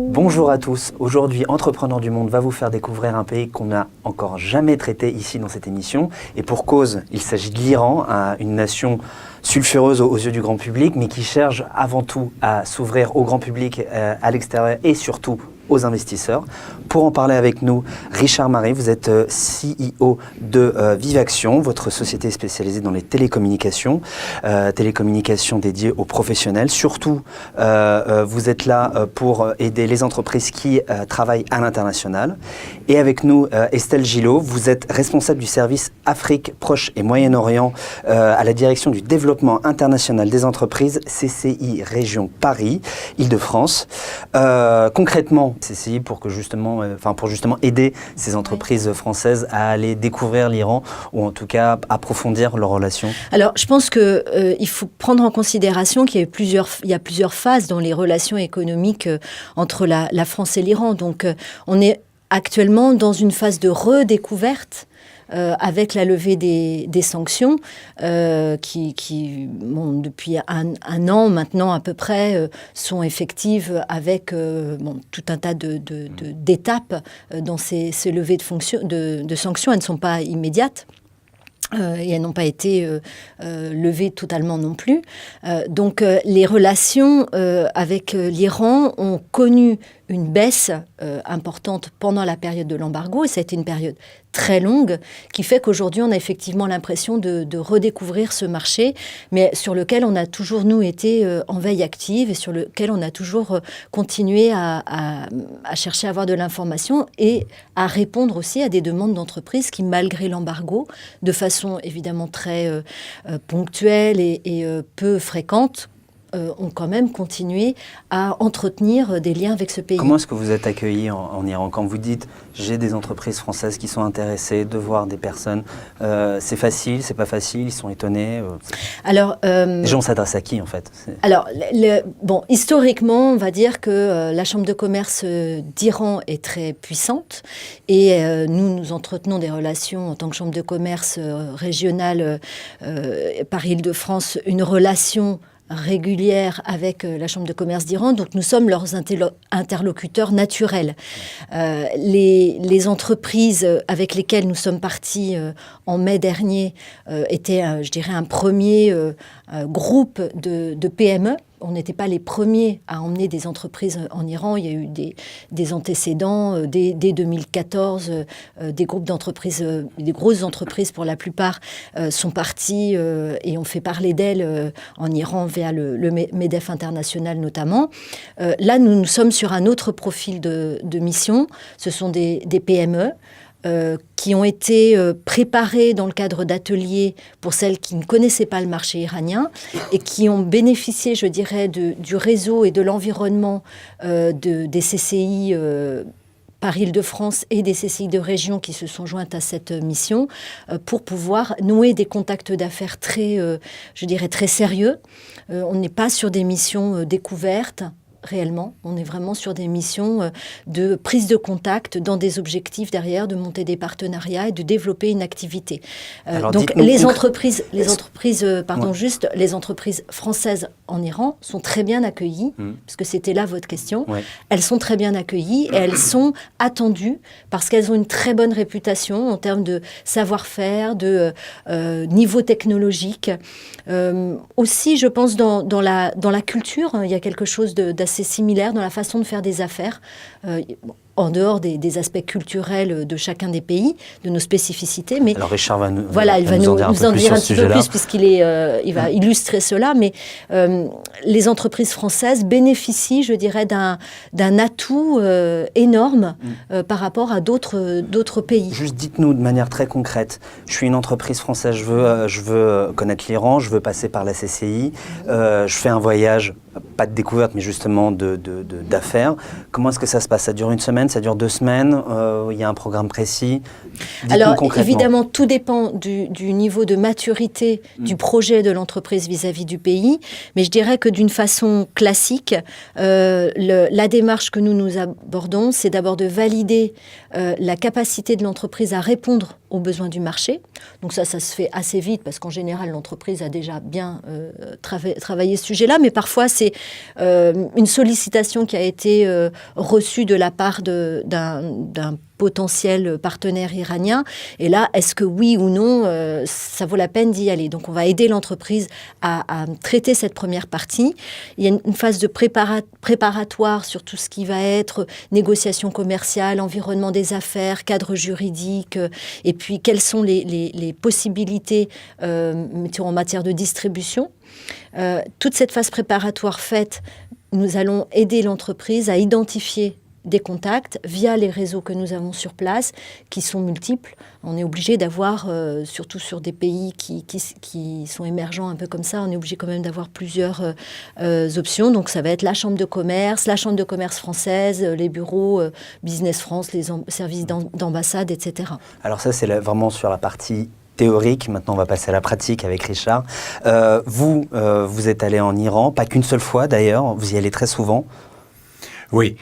Bonjour à tous. Aujourd'hui, Entrepreneurs du Monde va vous faire découvrir un pays qu'on n'a encore jamais traité ici dans cette émission. Et pour cause, il s'agit de l'Iran, une nation sulfureuse aux yeux du grand public, mais qui cherche avant tout à s'ouvrir au grand public à l'extérieur et surtout aux investisseurs. Pour en parler avec nous, Richard Marie, vous êtes CEO de Vivaction, votre société spécialisée dans les télécommunications, télécommunications dédiées aux professionnels. Surtout, vous êtes là pour aider les entreprises qui travaillent à l'international. Et avec nous, Estelle Gillot, vous êtes responsable du service Afrique, Proche et Moyen-Orient à la direction du développement international des entreprises, CCI Région Paris, Île-de-France. Concrètement, CCI pour justement aider ces entreprises françaises à aller découvrir l'Iran ou en tout cas approfondir leurs relations. Alors, je pense qu'il faut prendre en considération qu'il y a plusieurs phases dans les relations économiques entre la France et l'Iran. Donc, on est actuellement dans une phase de redécouverte avec la levée des sanctions qui depuis un an maintenant à peu près, sont effectives avec tout un tas d'étapes dans ces levées de sanctions. Elles ne sont pas immédiates. Et elles n'ont pas été levées totalement non plus. Donc les relations avec l'Iran ont connu une baisse importante pendant la période de l'embargo, et ça a été une période très longue, qui fait qu'aujourd'hui on a effectivement l'impression de redécouvrir ce marché, mais sur lequel on a toujours, nous, été en veille active, et sur lequel on a toujours continué à chercher à avoir de l'information et à répondre aussi à des demandes d'entreprises qui, malgré l'embargo, de façon évidemment très ponctuelle et peu fréquente, ont quand même continué à entretenir des liens avec ce pays. Comment est-ce que vous êtes accueillis en Iran? Quand vous dites « j'ai des entreprises françaises qui sont intéressées de voir des personnes », c'est facile, c'est pas facile, ils sont étonnés Alors, les gens s'adressent à qui en fait? Alors, historiquement, on va dire que la Chambre de commerce d'Iran est très puissante et nous entretenons des relations en tant que Chambre de commerce régionale par Île-de-France, une relation régulière avec la Chambre de commerce d'Iran, donc nous sommes leurs interlocuteurs naturels. Les entreprises avec lesquelles nous sommes partis en mai dernier étaient, je dirais, un premier groupe de PME. On n'était pas les premiers à emmener des entreprises en Iran. Il y a eu des antécédents. Dès 2014, des groupes d'entreprises, des grosses entreprises pour la plupart, sont partis et ont fait parler d'elles en Iran via le MEDEF international notamment. Là, nous sommes sur un autre profil de mission. Ce sont des PME. Qui ont été préparées dans le cadre d'ateliers pour celles qui ne connaissaient pas le marché iranien et qui ont bénéficié, je dirais, du réseau et de l'environnement des CCI par Île-de-France et des CCI de région qui se sont jointes à cette mission pour pouvoir nouer des contacts d'affaires très, je dirais, très sérieux. On n'est pas sur des missions découvertes. Réellement, on est vraiment sur des missions de prise de contact dans des objectifs derrière, de monter des partenariats et de développer une activité. Donc les entreprises françaises en Iran sont très bien accueillies, parce que c'était là votre question. Ouais. Elles sont très bien accueillies et elles sont attendues parce qu'elles ont une très bonne réputation en termes de savoir-faire, de niveau technologique. Aussi, je pense, dans la culture, il y a quelque chose d'assez similaire dans la façon de faire des affaires, en dehors des aspects culturels de chacun des pays, de nos spécificités. Mais alors Richard va nous en dire un petit peu plus puisqu'il il va illustrer cela. Mais les entreprises françaises bénéficient, je dirais, d'un atout énorme par rapport à d'autres pays. Juste dites-nous de manière très concrète. Je suis une entreprise française, je veux connaître l'Iran, je veux passer par la CCI, je fais un voyage pas de découverte, mais justement d'affaires. Comment est-ce que ça se passe? Ça dure une semaine, ça dure 2 semaines? Il y a un programme précis? Alors, évidemment, tout dépend du niveau de maturité du projet de l'entreprise vis-à-vis du pays. Mais je dirais que d'une façon classique, la démarche que nous abordons, c'est d'abord de valider la capacité de l'entreprise à répondre aux besoins du marché. Donc ça se fait assez vite parce qu'en général, l'entreprise a déjà bien travaillé ce sujet-là. Mais parfois, c'est une sollicitation qui a été reçue de la part d'un potentiel partenaire iranien. Et là, est-ce que oui ou non, ça vaut la peine d'y aller? Donc, on va aider l'entreprise à traiter cette première partie. Il y a une phase de préparatoire sur tout ce qui va être négociation commerciale, environnement des affaires, cadre juridique, et puis quelles sont les possibilités en matière de distribution. Toute cette phase préparatoire faite, nous allons aider l'entreprise à identifier des contacts via les réseaux que nous avons sur place, qui sont multiples. On est obligé d'avoir, surtout sur des pays qui sont émergents un peu comme ça, on est obligé quand même d'avoir plusieurs options. Donc ça va être la chambre de commerce française, les bureaux Business France, les services d'ambassade, etc. Alors ça, c'est vraiment sur la partie théorique. Maintenant, on va passer à la pratique avec Richard. Vous êtes allé en Iran, pas qu'une seule fois d'ailleurs, vous y allez très souvent. Oui.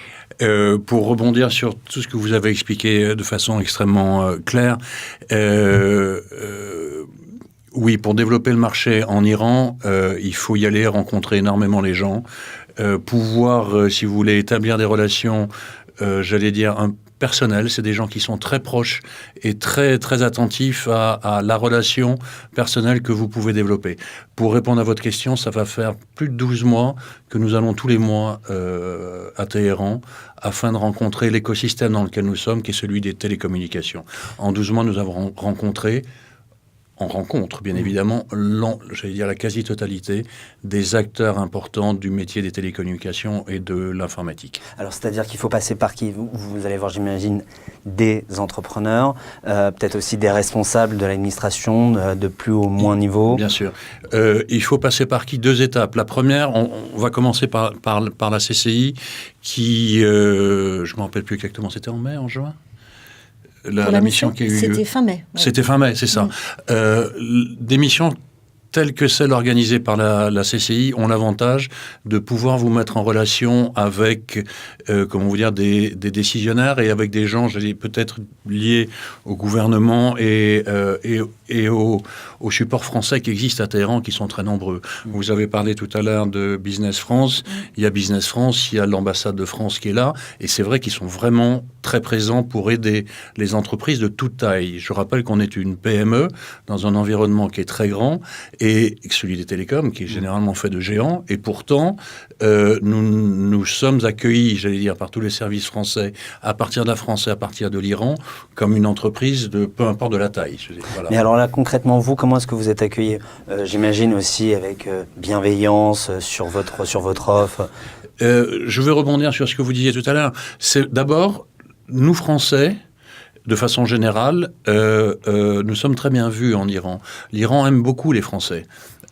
Pour rebondir sur tout ce que vous avez expliqué de façon extrêmement claire, oui, pour développer le marché en Iran, il faut y aller, rencontrer énormément les gens, pouvoir, si vous voulez, établir des relations, j'allais dire, personnelles. C'est des gens qui sont très proches et très, très attentifs à la relation personnelle que vous pouvez développer. Pour répondre à votre question, ça va faire plus de 12 mois que nous allons tous les mois à Téhéran afin de rencontrer l'écosystème dans lequel nous sommes, qui est celui des télécommunications. En 12 mois, nous avons rencontré, on rencontre bien évidemment, j'allais dire la quasi-totalité des acteurs importants du métier des télécommunications et de l'informatique. Alors, c'est-à-dire qu'il faut passer par qui? Vous allez voir, j'imagine, des entrepreneurs, peut-être aussi des responsables de l'administration de plus au moins niveau. Bien sûr. Il faut passer par qui? 2 étapes. La première, on va commencer par la CCI qui, je ne me rappelle plus exactement, c'était en mai, en juin? La mission qui a eu lieu. C'était fin mai. Ouais. C'était fin mai, c'est ça. Des missions telles que celles organisées par la CCI ont l'avantage de pouvoir vous mettre en relation avec, comment vous dire, des décisionnaires et avec des gens, peut-être liés au gouvernement et au support français qui existe à Téhéran, qui sont très nombreux. Vous avez parlé tout à l'heure de Business France. Il y a Business France, il y a l'ambassade de France qui est là, et c'est vrai qu'ils sont vraiment très présents pour aider les entreprises de toute taille. Je rappelle qu'on est une PME dans un environnement qui est très grand, et celui des télécoms, qui est généralement fait de géants, et pourtant, nous sommes accueillis, j'allais dire, par tous les services français, à partir de la France et à partir de l'Iran, comme une entreprise de peu importe de la taille. Voilà. Mais alors là, concrètement, vous, comment est-ce que vous êtes accueillis? J'imagine aussi avec bienveillance sur votre offre. Je vais rebondir sur ce que vous disiez tout à l'heure. C'est d'abord, nous Français, de façon générale, nous sommes très bien vus en Iran. L'Iran aime beaucoup les Français.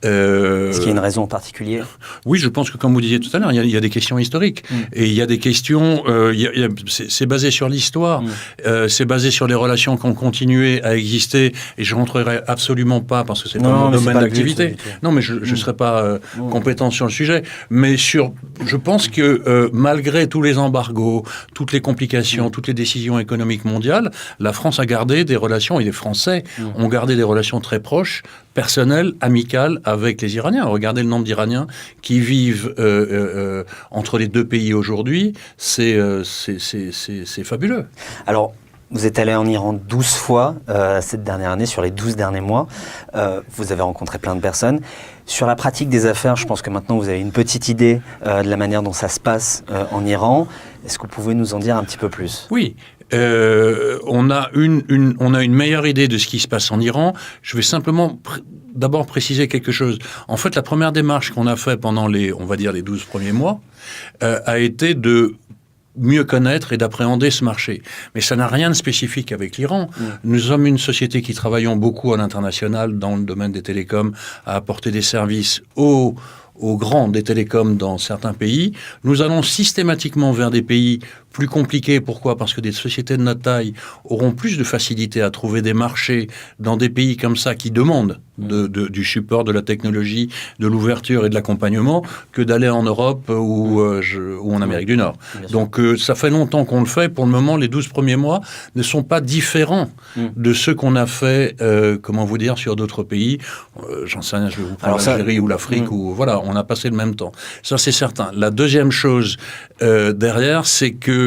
Est-ce qu'il y a une raison particulière? Oui, je pense que, comme vous disiez tout à l'heure, il y a des questions historiques. Et il y a des questions... c'est basé sur l'histoire. C'est basé sur les relations qui ont continué à exister. Et je ne rentrerai absolument pas, parce que c'est pas mon domaine d'activité. Non, mais je ne serai pas compétent sur le sujet. Mais je pense que malgré tous les embargos, toutes les complications, toutes les décisions économiques mondiales, la France a gardé des relations, et les Français ont gardé des relations très proches, personnelles, amicales, avec les Iraniens. Regardez le nombre d'Iraniens qui vivent entre les deux pays aujourd'hui. C'est fabuleux. Alors, vous êtes allé en Iran 12 fois cette dernière année, sur les 12 derniers mois. Vous avez rencontré plein de personnes. Sur la pratique des affaires, je pense que maintenant vous avez une petite idée de la manière dont ça se passe en Iran. Est-ce que vous pouvez nous en dire un petit peu plus? Oui. On a une meilleure idée de ce qui se passe en Iran. Je vais simplement d'abord préciser quelque chose. En fait, la première démarche qu'on a fait pendant on va dire les 12 premiers mois, a été de mieux connaître et d'appréhender ce marché. Mais ça n'a rien de spécifique avec l'Iran. Nous sommes une société qui travaillons beaucoup à l'international dans le domaine des télécoms, à apporter des services aux aux grands des télécoms dans certains pays, nous allons systématiquement vers des pays plus compliqués. Pourquoi ? Parce que des sociétés de notre taille auront plus de facilité à trouver des marchés dans des pays comme ça qui demandent du support, de la technologie, de l'ouverture et de l'accompagnement que d'aller en Europe ou en Amérique du Nord. Donc ça fait longtemps qu'on le fait. Pour le moment, les 12 premiers mois ne sont pas différents de ceux qu'on a fait, comment vous dire, sur d'autres pays. J'en sais rien, je vais vous prendre l'Algérie ou l'Afrique, ou voilà, on a passé le même temps. Ça, c'est certain. La deuxième chose derrière, c'est que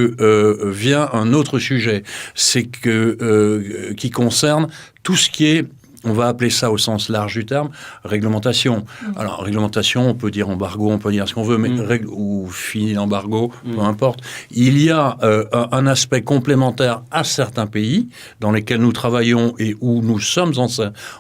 vient un autre sujet, c'est que qui concerne tout ce qui est, on va appeler ça au sens large du terme, réglementation. Alors, réglementation, on peut dire embargo, on peut dire ce qu'on veut, mais ou fini l'embargo, peu importe. Il y a un aspect complémentaire à certains pays dans lesquels nous travaillons et où nous sommes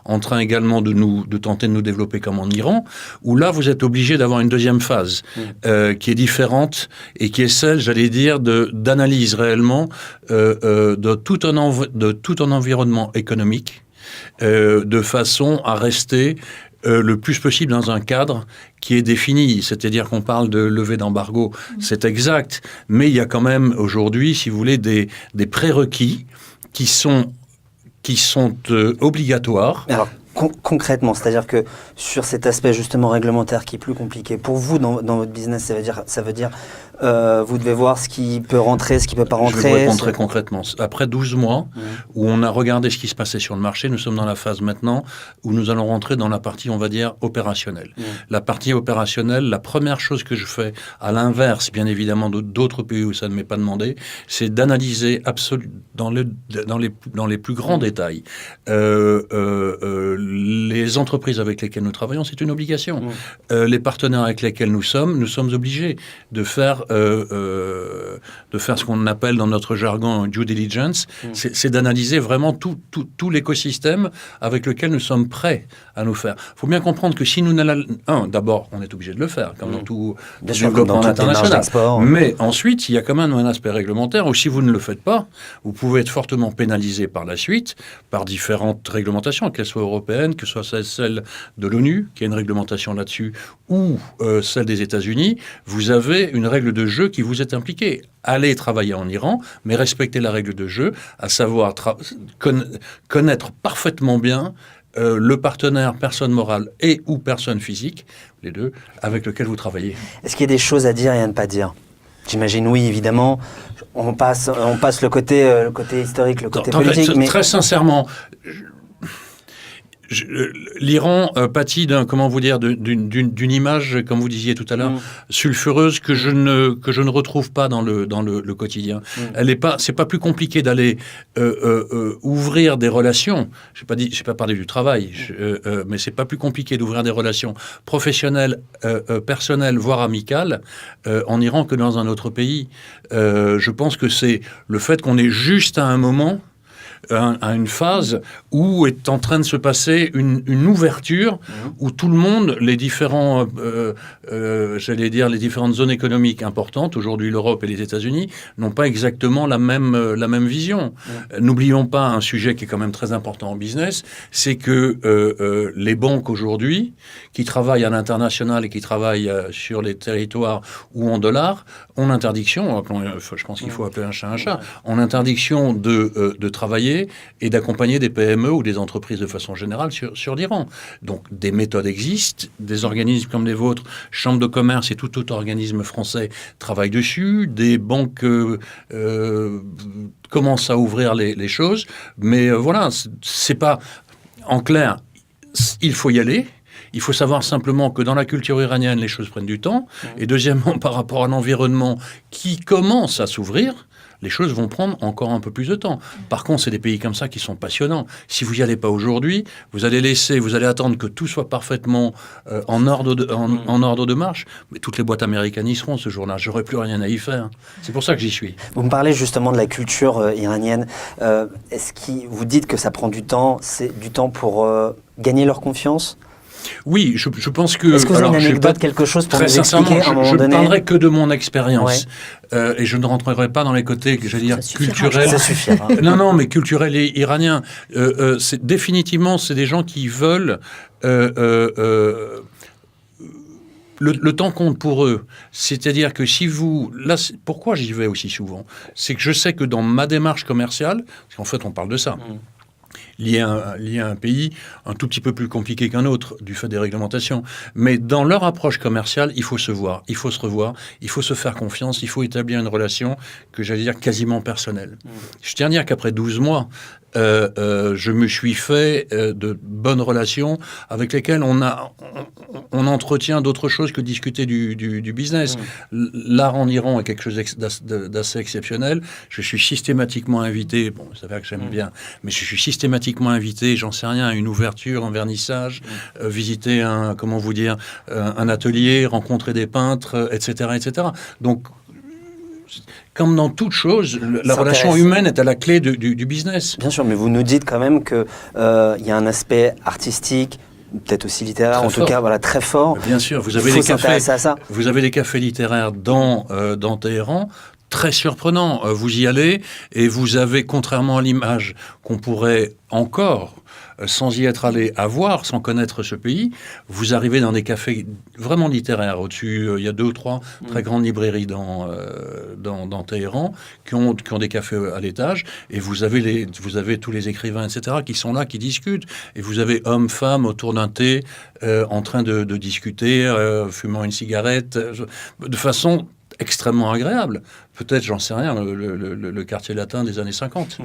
en train également de tenter de nous développer comme en Iran, où là, vous êtes obligé d'avoir une deuxième phase qui est différente et qui est celle, j'allais dire, d'analyse réellement de tout un environnement économique, de façon à rester le plus possible dans un cadre qui est défini. C'est-à-dire qu'on parle de levée d'embargo, c'est exact, mais il y a quand même aujourd'hui, si vous voulez, des prérequis qui sont obligatoires. Alors, concrètement, c'est-à-dire que sur cet aspect justement réglementaire qui est plus compliqué, pour vous dans votre business, ça veut dire vous devez voir ce qui peut rentrer, ce qui ne peut pas rentrer. Je vais vous répondre très concrètement. Après 12 mois où on a regardé ce qui se passait sur le marché, nous sommes dans la phase maintenant où nous allons rentrer dans la partie, on va dire, opérationnelle. La partie opérationnelle, la première chose que je fais, à l'inverse, bien évidemment, d'autres pays où ça ne m'est pas demandé, c'est d'analyser dans les plus grands détails les entreprises avec lesquelles nous travaillons, c'est une obligation. Les partenaires avec lesquels nous sommes obligés de faire ce qu'on appelle dans notre jargon due diligence, c'est d'analyser vraiment tout l'écosystème avec lequel nous sommes prêts à nous faire. Il faut bien comprendre que si nous d'abord, on est obligé de le faire, comme dans tout développement international. Mais ensuite, il y a quand même un aspect réglementaire où si vous ne le faites pas, vous pouvez être fortement pénalisé par la suite, par différentes réglementations, qu'elles soient européennes, que ce soit celle de l'ONU, qui a une réglementation là-dessus, ou celle des États-Unis. Vous avez une règle de jeu qui vous est impliquée. Allez travailler en Iran, mais respectez la règle de jeu, à savoir connaître parfaitement bien le partenaire, personne morale et ou personne physique, les deux, avec lequel vous travaillez. Est-ce qu'il y a des choses à dire et à ne pas dire ? J'imagine oui, évidemment. On passe le côté historique, le côté politique. Mais très sincèrement, l'Iran pâtit d'une image, comme vous disiez tout à l'heure, sulfureuse que je ne retrouve pas dans le quotidien. C'est pas plus compliqué d'aller ouvrir des relations. J'ai pas parlé du travail, mais c'est pas plus compliqué d'ouvrir des relations professionnelles, personnelles, voire amicales en Iran que dans un autre pays. Je pense que c'est le fait qu'on est juste à un moment, à une phase où est en train de se passer une ouverture où tout le monde, les différents, les différentes zones économiques importantes, aujourd'hui l'Europe et les États-Unis, n'ont pas exactement la même vision. N'oublions pas un sujet qui est quand même très important en business, c'est que les banques aujourd'hui, qui travaillent à l'international et qui travaillent sur les territoires ou en dollars, ont l'interdiction, je pense qu'il faut appeler un chat, ont l'interdiction de travailler et d'accompagner des PME ou des entreprises de façon générale sur l'Iran. Donc des méthodes existent, des organismes comme les vôtres, Chambre de commerce et tout autre organisme français travaillent dessus, des banques commencent à ouvrir les choses, mais voilà, c'est pas... En clair, il faut y aller. Il faut savoir simplement que dans la culture iranienne, les choses prennent du temps. Et deuxièmement, par rapport à l'environnement qui commence à s'ouvrir, les choses vont prendre encore un peu plus de temps. Par contre, c'est des pays comme ça qui sont passionnants. Si vous n'y allez pas aujourd'hui, vous allez attendre que tout soit parfaitement en ordre de marche. Mais toutes les boîtes américaines y seront ce jour-là. J'aurais plus rien à y faire. C'est pour ça que j'y suis. Vous me parlez justement de la culture iranienne. Vous dites que ça prend du temps. C'est du temps pour gagner leur confiance ? Oui, je pense que... Est-ce que vous avez une anecdote, quelque chose pour nous expliquer à un moment donné ? Je ne parlerai que de mon expérience. Et je ne rentrerai pas dans les côtés, j'allais dire, culturels. Ça suffira. Non, mais culturels et iraniens. Définitivement, c'est des gens qui veulent le temps compte pour eux. C'est-à-dire que si vous... Là, pourquoi j'y vais aussi souvent? C'est que je sais que dans ma démarche commerciale, parce qu'en fait, on parle de ça, lié à un pays un tout petit peu plus compliqué qu'un autre, du fait des réglementations. Mais dans leur approche commerciale, il faut se voir, il faut se revoir, il faut se faire confiance, il faut établir une relation que j'allais dire quasiment personnelle. Je tiens à dire qu'après 12 mois, je me suis fait de bonnes relations avec lesquelles on entretient d'autres choses que discuter du business. L'art en Iran est quelque chose d'assez exceptionnel. Je suis systématiquement invité, bon, ça fait que j'aime bien, mais je suis systématiquement invité, j'en sais rien, à une ouverture, un vernissage, visiter un atelier, rencontrer des peintres, etc., etc. Donc, comme dans toute chose, la relation humaine est à la clé du business. Bien sûr, mais vous nous dites quand même qu'il y a un aspect artistique, peut-être aussi littéraire, Très en fort. tout cas, voilà, très fort. Bien sûr, vous avez des cafés littéraires dans Téhéran, très surprenants. Vous y allez et vous avez, contrairement à l'image qu'on pourrait encore, sans y être allé, à voir, sans connaître ce pays, vous arrivez dans des cafés vraiment littéraires. Au-dessus, il y a 2 ou 3 très grandes librairies dans Téhéran qui ont des cafés à l'étage, et vous avez tous les écrivains, etc., qui sont là, qui discutent. Et vous avez hommes, femmes autour d'un thé, en train de discuter, fumant une cigarette, de façon extrêmement agréable. Peut-être, j'en sais rien, le quartier latin des années 50.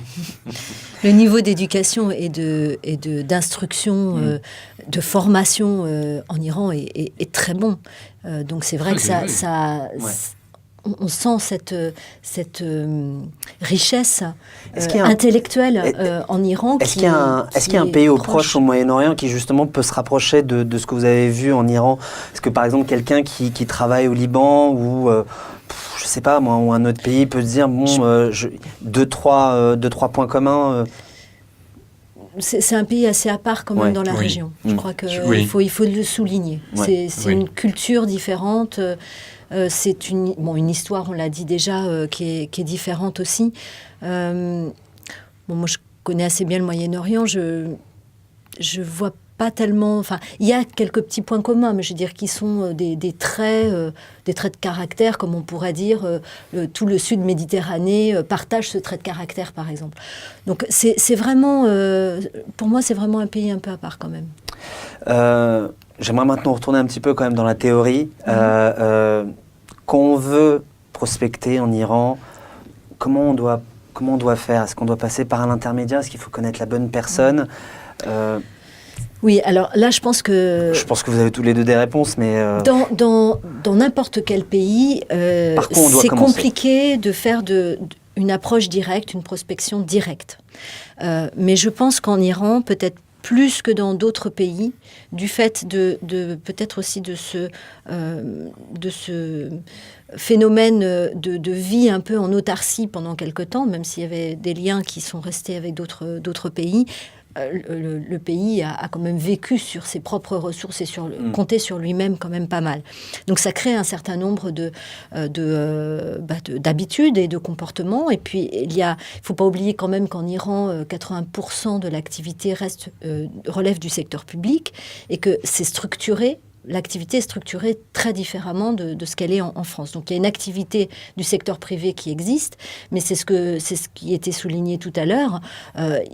Le niveau d'éducation et d'instruction, de formation en Iran est très bon. Donc c'est vrai que on sent cette richesse intellectuelle en Iran. Est-ce qu'il y a un pays au Proche, au Moyen-Orient, qui justement peut se rapprocher de ce que vous avez vu en Iran? Est-ce que par exemple quelqu'un qui travaille au Liban ou je sais pas moi, ou un autre pays peut se dire bon, 2-3 points communs C'est un pays assez à part quand même dans la région. Je crois qu'il faut le souligner. C'est une culture différente. C'est une histoire, on l'a dit déjà, qui est différente aussi. Moi, je connais assez bien le Moyen-Orient. Je vois pas tellement... Enfin, il y a quelques petits points communs, mais je veux dire qui sont des traits de caractère, comme on pourrait dire. Tout le sud Méditerranée partage ce trait de caractère, par exemple. Donc, c'est vraiment... pour moi, c'est vraiment un pays un peu à part, quand même. J'aimerais maintenant retourner un petit peu quand même dans la théorie. Quand on veut prospecter en Iran, comment on doit faire? Est-ce qu'on doit passer par un intermédiaire? Est-ce qu'il faut connaître la bonne personne? Oui, alors là, je pense que... Je pense que vous avez tous les deux des réponses, mais... Dans n'importe quel pays, c'est compliqué de faire une approche directe, une prospection directe. Mais je pense qu'en Iran, peut-être plus que dans d'autres pays, du fait de peut-être aussi de ce phénomène de vie un peu en autarcie pendant quelque temps, même s'il y avait des liens qui sont restés avec d'autres pays. Le pays a quand même vécu sur ses propres ressources et compté sur lui-même quand même pas mal. Donc ça crée un certain nombre d'habitudes et de comportements. Et puis il faut pas oublier quand même qu'en Iran, 80% de l'activité relève du secteur public et que c'est structuré. L'activité est structurée très différemment de ce qu'elle est en France. Donc il y a une activité du secteur privé qui existe, mais c'est ce qui était souligné tout à l'heure.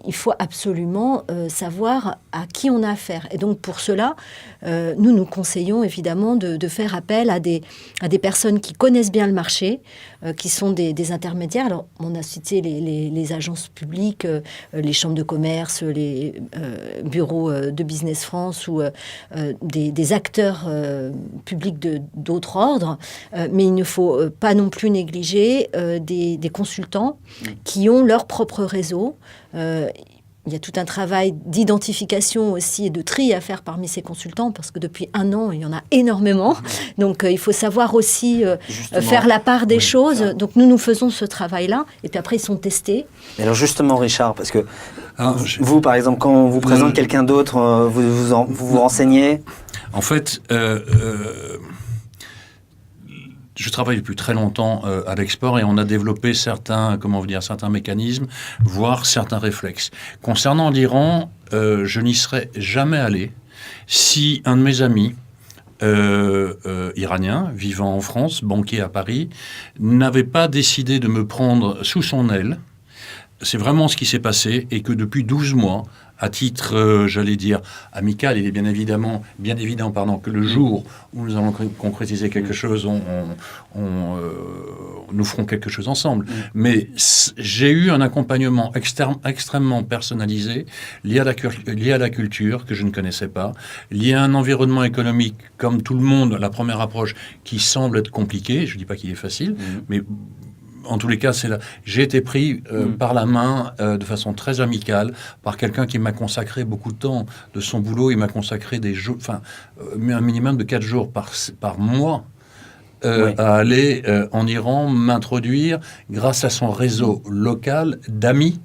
Il faut absolument savoir à qui on a affaire. Et donc pour cela, nous conseillons évidemment de faire appel à des personnes qui connaissent bien le marché, qui sont des intermédiaires. Alors on a cité les agences publiques, les chambres de commerce, les bureaux de Business France ou des acteurs publics d'autres ordres, mais il ne faut pas non plus négliger des consultants qui ont leur propre réseau. Il y a tout un travail d'identification aussi et de tri à faire parmi ces consultants, parce que depuis 1 an, il y en a énormément. Donc, il faut savoir aussi faire la part des choses. Donc, nous faisons ce travail-là, et puis après, ils sont testés. Mais alors justement, Richard, parce que vous, par exemple, quand on vous présente quelqu'un d'autre, vous vous renseignez? En fait, je travaille depuis très longtemps à l'export et on a développé certains mécanismes, voire certains réflexes. Concernant l'Iran, je n'y serais jamais allé si un de mes amis iranien, vivant en France, banquier à Paris, n'avait pas décidé de me prendre sous son aile. C'est vraiment ce qui s'est passé, et que depuis 12 mois, à titre, j'allais dire, amical, il est bien évident que le jour où nous allons concrétiser quelque chose, nous ferons quelque chose ensemble. Mais j'ai eu un accompagnement extrêmement personnalisé, lié à la culture, que je ne connaissais pas, lié à un environnement économique, comme tout le monde, la première approche, qui semble être compliquée. Je ne dis pas qu'il est facile, mais... En tous les cas, j'ai été pris par la main de façon très amicale par quelqu'un qui m'a consacré beaucoup de temps de son boulot. Il m'a consacré un minimum de 4 jours par mois à aller en Iran, m'introduire grâce à son réseau local d'amis,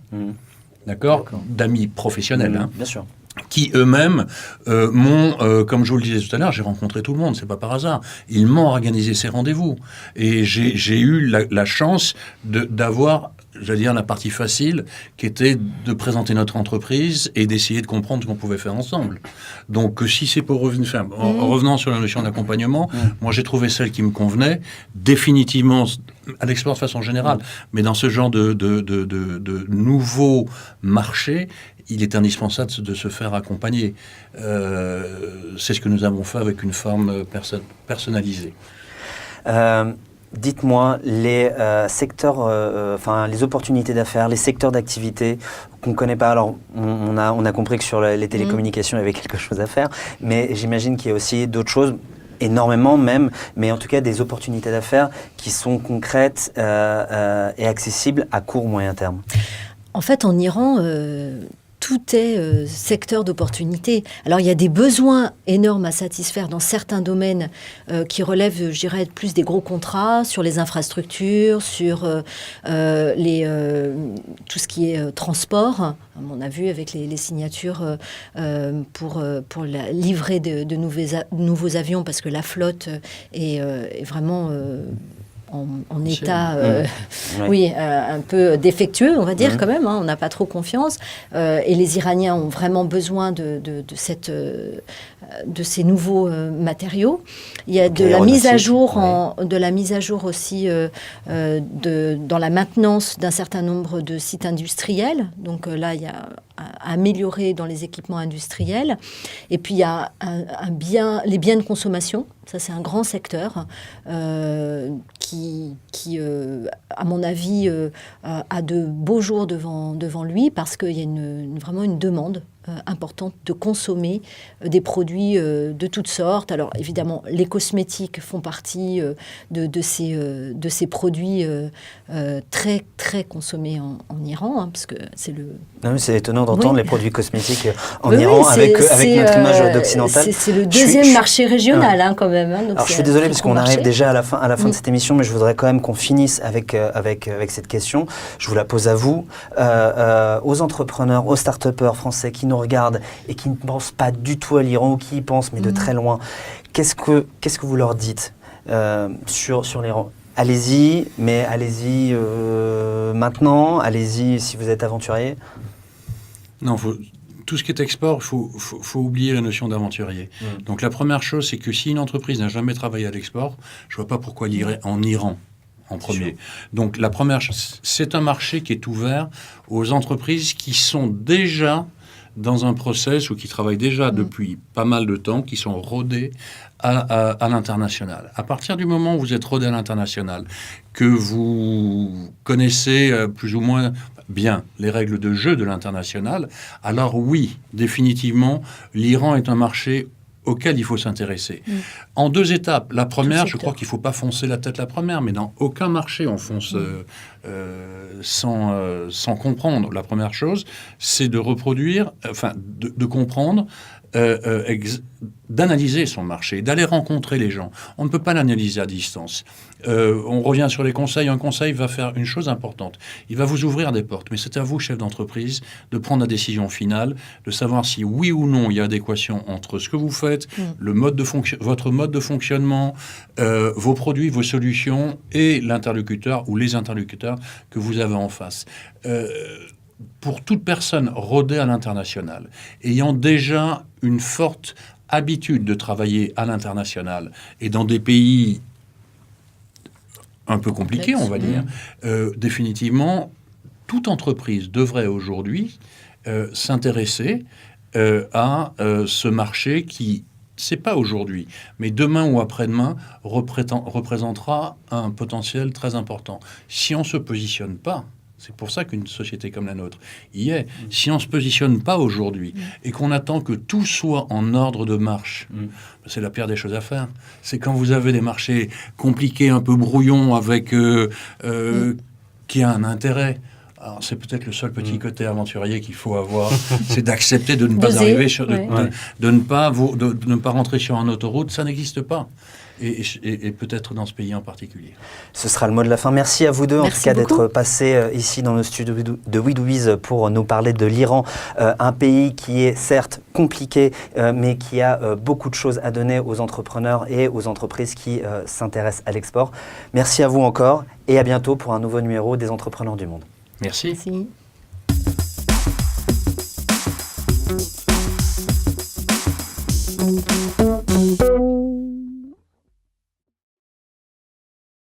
d'accord, d'amis professionnels. Bien sûr. Qui eux-mêmes m'ont, comme je vous le disais tout à l'heure, j'ai rencontré tout le monde, c'est pas par hasard. Ils m'ont organisé ces rendez-vous. Et j'ai eu la chance d'avoir, j'allais dire, la partie facile, qui était de présenter notre entreprise et d'essayer de comprendre ce qu'on pouvait faire ensemble. Donc, si c'est pour revenant sur la notion d'accompagnement, moi j'ai trouvé celle qui me convenait, définitivement, à l'export de façon générale, mais dans ce genre de nouveaux marchés, il est indispensable de se faire accompagner. C'est ce que nous avons fait avec une forme personnalisée. Dites-moi, les secteurs, les opportunités d'affaires, les secteurs d'activité qu'on ne connaît pas. Alors, on a compris que sur les télécommunications, il y avait quelque chose à faire, mais j'imagine qu'il y a aussi d'autres choses, énormément même, mais en tout cas des opportunités d'affaires qui sont concrètes et accessibles à court ou moyen terme. En fait, en Iran... tout est secteur d'opportunité. Alors, il y a des besoins énormes à satisfaire dans certains domaines qui relèvent, je dirais, plus des gros contrats, sur les infrastructures, sur tout ce qui est transport. On a vu avec les signatures pour livrer de nouveaux avions, parce que la flotte est vraiment... en état, un peu défectueux, on va dire quand même. On n'a pas trop confiance. Et les Iraniens ont vraiment besoin de ces nouveaux matériaux. Il y a de la mise à jour, aussi dans la maintenance d'un certain nombre de sites industriels. Donc là, il y a à améliorer dans les équipements industriels. Et puis, il y a les biens de consommation. Ça, c'est un grand secteur qui à mon avis, a de beaux jours devant lui, parce qu'il y a vraiment une demande importante de consommer des produits de toutes sortes. Alors, évidemment, les cosmétiques font partie de ces produits très, très consommés en Iran, parce que c'est le... Non, mais c'est étonnant d'entendre les produits cosmétiques en Iran avec notre image d'occidentale. C'est le deuxième marché régional, quand même. Donc alors, je suis désolé, parce qu'on arrive déjà à la fin de cette émission, mais je voudrais quand même qu'on finisse avec cette question. Je vous la pose à vous, aux entrepreneurs, aux start-upers français qui nous regardent et qui ne pensent pas du tout à l'Iran, ou qui y pensent, mais de très loin. Qu'est-ce que vous leur dites sur l'Iran ? Allez-y, mais allez-y maintenant, allez-y si vous êtes aventurier. Non, tout ce qui est export, il faut oublier la notion d'aventurier. Donc la première chose, c'est que si une entreprise n'a jamais travaillé à l'export, je ne vois pas pourquoi elle irait en Iran en premier. Donc la première chose, c'est un marché qui est ouvert aux entreprises qui sont déjà dans un process ou qui travaillent déjà depuis pas mal de temps, qui sont rodés à l'international. À partir du moment où vous êtes rodé à l'international, que vous connaissez plus ou moins bien les règles de jeu de l'international, alors oui, définitivement, l'Iran est un marché auquel il faut s'intéresser. En 2 étapes. La première, je crois qu'il ne faut pas foncer la tête la première, mais dans aucun marché on fonce sans comprendre. La première chose, c'est de reproduire, de comprendre, d'analyser son marché, d'aller rencontrer les gens. On ne peut pas l'analyser à distance. On revient sur les conseils. Un conseil va faire une chose importante. Il va vous ouvrir des portes. Mais c'est à vous, chef d'entreprise, de prendre la décision finale, de savoir si oui ou non il y a adéquation entre ce que vous faites, votre mode de fonctionnement, vos produits, vos solutions et l'interlocuteur ou les interlocuteurs que vous avez en face. Pour toute personne rodée à l'international, ayant déjà une forte habitude de travailler à l'international et dans des pays un peu compliqués, on va dire, définitivement, toute entreprise devrait aujourd'hui s'intéresser à ce marché qui, c'est pas aujourd'hui, mais demain ou après-demain, représentera un potentiel très important. Si on ne se positionne pas, c'est pour ça qu'une société comme la nôtre y est. Si on ne se positionne pas aujourd'hui et qu'on attend que tout soit en ordre de marche, c'est la pire des choses à faire. C'est quand vous avez des marchés compliqués, un peu brouillons, avec qui a un intérêt. Alors, c'est peut-être le seul petit côté aventurier qu'il faut avoir, c'est d'accepter de ne pas arriver sur, de ne pas rentrer sur une autoroute. Ça n'existe pas. Et peut-être dans ce pays en particulier. Ce sera le mot de la fin. Merci à vous deux, en tout cas, d'être passés ici dans le studio de We Do Biz pour nous parler de l'Iran, un pays qui est certes compliqué, mais qui a beaucoup de choses à donner aux entrepreneurs et aux entreprises qui s'intéressent à l'export. Merci à vous encore et à bientôt pour un nouveau numéro des Entrepreneurs du Monde. Merci. Merci.